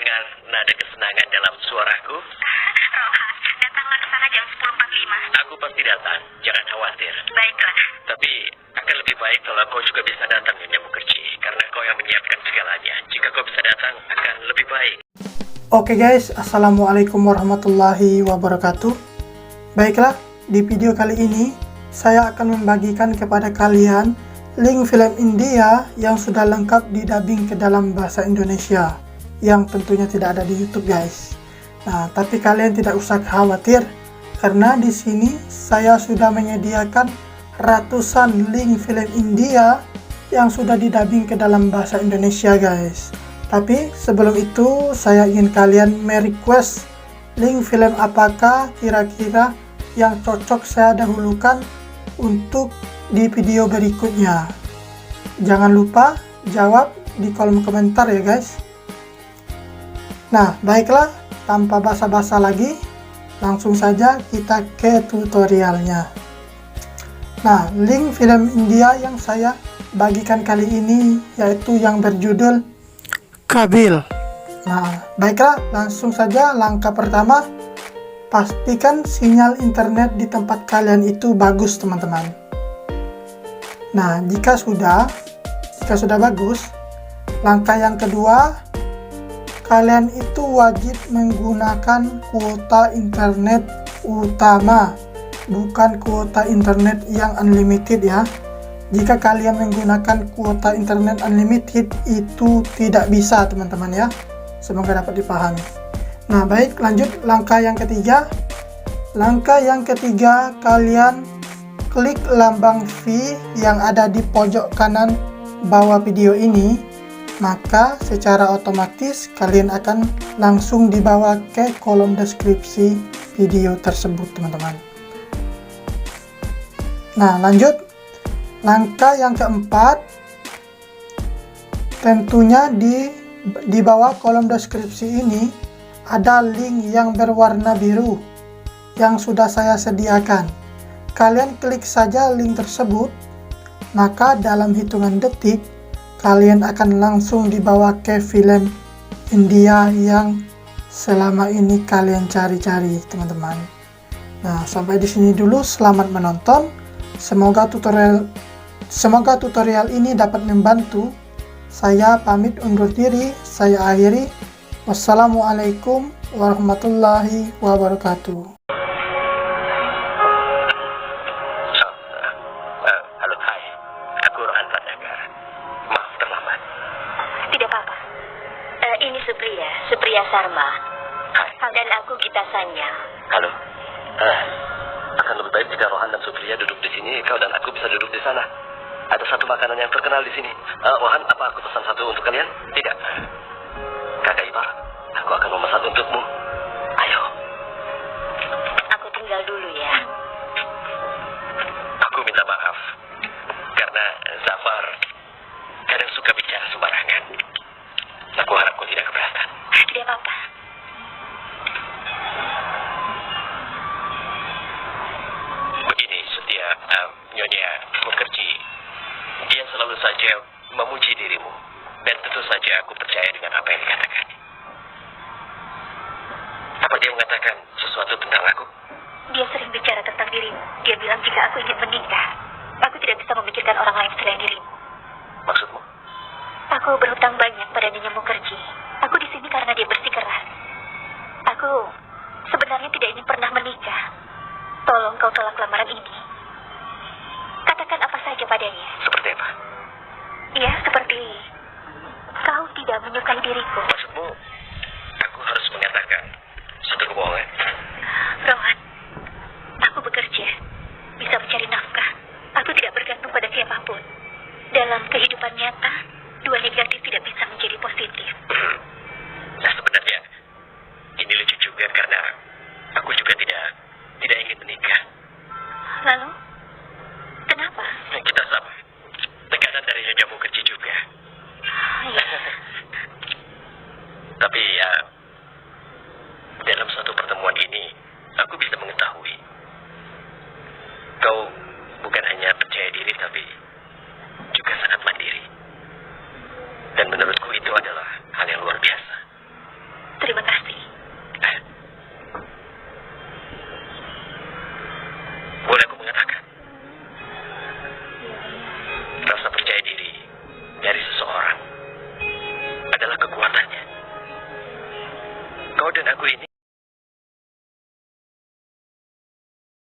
mendengar nada kesenangan dalam suaraku? Rohan, datanglah ke sana jam 10.45. Aku pasti datang, jangan khawatir. Baiklah. Tapi akan lebih baik kalau kau juga bisa datang, Nyonya Mukherjee, karena kau yang menyiapkan segalanya. Jika kau bisa datang, akan lebih baik. Oke guys, assalamualaikum warahmatullahi wabarakatuh. Baiklah, di video kali ini saya akan membagikan kepada kalian link film India yang sudah lengkap didubbing ke dalam bahasa Indonesia, yang tentunya tidak ada di YouTube guys. Nah, tapi kalian tidak usah khawatir, karena di sini saya sudah menyediakan ratusan link film India yang sudah didubbing ke dalam bahasa Indonesia guys. Tapi sebelum itu saya ingin kalian merequest link film apakah kira-kira yang cocok saya dahulukan untuk di video berikutnya. Jangan lupa jawab di kolom komentar ya guys. Nah, baiklah, tanpa basa-basa lagi, langsung saja kita ke tutorialnya. Nah, link film India yang saya bagikan kali ini yaitu yang berjudul Kabil. Nah, baiklah, langsung saja langkah pertama, pastikan sinyal internet di tempat kalian itu bagus teman-teman. Nah, jika sudah bagus, langkah yang kedua, kalian itu wajib menggunakan kuota internet utama, bukan kuota internet yang unlimited ya. Jika kalian menggunakan kuota internet unlimited itu tidak bisa teman-teman ya. Semoga dapat dipahami. Nah, baik, lanjut langkah yang ketiga. Langkah yang ketiga, kalian klik lambang V yang ada di pojok kanan bawah video ini, maka secara otomatis kalian akan langsung dibawa ke kolom deskripsi video tersebut teman-teman. Nah, lanjut langkah yang keempat, tentunya di bawah kolom deskripsi ini ada link yang berwarna biru yang sudah saya sediakan. Kalian klik saja link tersebut, maka dalam hitungan detik kalian akan langsung dibawa ke film India yang selama ini kalian cari-cari teman-teman. Nah, sampai di sini dulu, selamat menonton. Semoga tutorial ini dapat membantu. Saya pamit undur diri, saya akhiri. Wassalamualaikum warahmatullahi wabarakatuh. Halo, hai. Aku Rohan Pratnagar. Maaf terlambat. Tidak apa-apa. Ini Supriya Sarma. Hai. Dan aku Gita Sanya. Halo. Akan lebih baik jika Rohan dan Supriya duduk di sini, kau dan aku bisa duduk di sana. Ada satu makanan yang terkenal di sini. Rohan, apa aku pesan satu untuk kalian? Tidak. Kakak ipar, aku akan memesan untukmu. Ayo. Aku tinggal dulu ya. Aku minta maaf karena Zafar kadang suka bicara sembarangan. Aku harap kau tidak keberatan. Tidak apa-apa. Begini, setiap Nyonya Mukherjee, dia selalu saja memuji dirimu, dan tentu saja aku percaya dengan apa yang dikatakan. Apa dia mengatakan sesuatu tentang aku? Dia sering bicara tentang dirimu. Dia bilang jika aku ingin menikah, aku tidak bisa memikirkan orang lain selain dirimu. Maksudmu? Aku berhutang banyak pada Nyonya Mukherjee. Aku di sini karena dia bersikeras. Aku sebenarnya tidak ingin pernah menikah. Tolong kau tolak lamaran ini. Katakan apa saja padanya. Seperti apa? Ya, seperti kau tidak menyukai diriku. Maksudmu, aku harus mengatakan satu kebohongan? Rohan, aku bekerja, bisa mencari nafkah. Aku tidak bergantung pada siapapun. Dalam kehidupan nyata, dua negatif tidak bisa menjadi positif. Nah, sebenarnya ini lucu juga karena aku juga tidak ingin menikah. Lalu, kenapa? Kita sama. Tekanan dari Nyonya Mukherjee juga. Ya, Tapi ya, dalam satu pertemuan ini, aku bisa mengetahui kau bukan hanya percaya diri, tapi juga sangat mandiri. Dan menurutku itu adalah hal yang luar biasa. kau dan aku ini